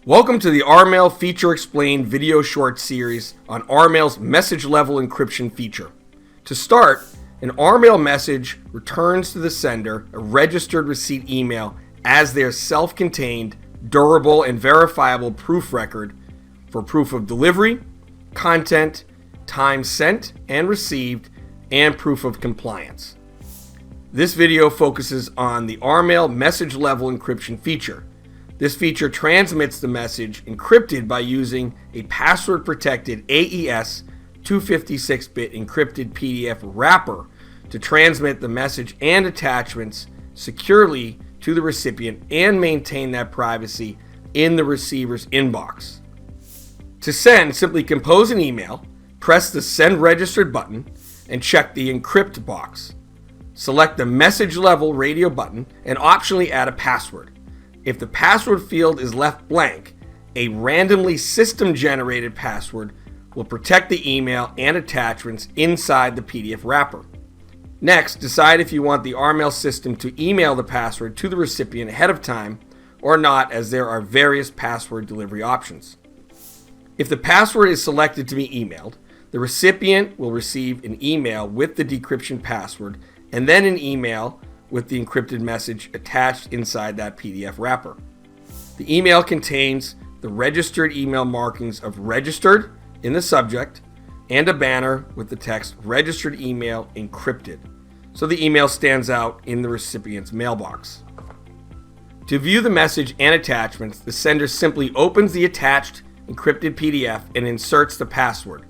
Welcome to the RMail Feature Explained video short series on RMail's message level encryption feature. To start, an RMail message returns to the sender a registered receipt email as their self-contained, durable, and verifiable proof record for proof of delivery, content, time sent and received, and proof of compliance. This video focuses on the RMail message level encryption feature. This feature transmits the message encrypted by using a password-protected AES 256-bit encrypted PDF wrapper to transmit the message and attachments securely to the recipient and maintain that privacy in the receiver's inbox. To send, simply compose an email, press the Send Registered button, and check the Encrypt box. Select the Message Level radio button and optionally add a password. If the password field is left blank, a randomly system-generated password will protect the email and attachments inside the PDF wrapper. Next, decide if you want the RMail system to email the password to the recipient ahead of time or not, as there are various password delivery options. If the password is selected to be emailed, the recipient will receive an email with the decryption password and then an email with the encrypted message attached inside that PDF wrapper. The email contains the registered email markings of registered in the subject and a banner with the text registered email encrypted, so the email stands out in the recipient's mailbox. To view the message and attachments, the sender simply opens the attached encrypted PDF and inserts the password.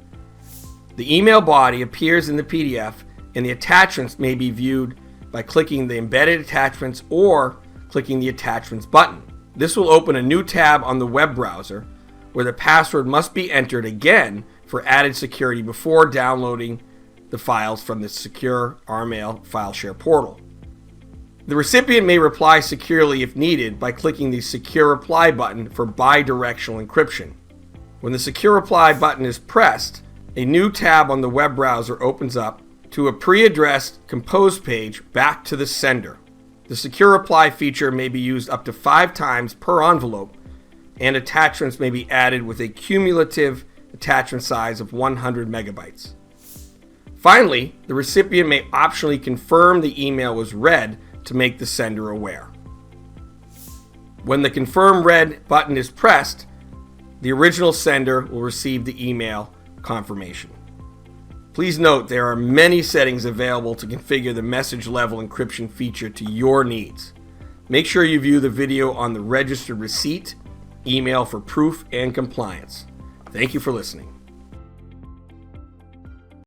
The email body appears in the PDF and the attachments may be viewed by clicking the embedded attachments or clicking the attachments button. This will open a new tab on the web browser where the password must be entered again for added security before downloading the files from the secure RMail file share portal. The recipient may reply securely if needed by clicking the Secure Reply button for bidirectional encryption. When the Secure Reply button is pressed, a new tab on the web browser opens up to a pre-addressed compose page back to the sender. The Secure Reply feature may be used up to 5 times per envelope, and attachments may be added with a cumulative attachment size of 100 megabytes. Finally, the recipient may optionally confirm the email was read to make the sender aware. When the Confirm Read button is pressed, the original sender will receive the email confirmation. Please note there are many settings available to configure the message level encryption feature to your needs. Make sure you view the video on the registered receipt email for proof and compliance. Thank you for listening.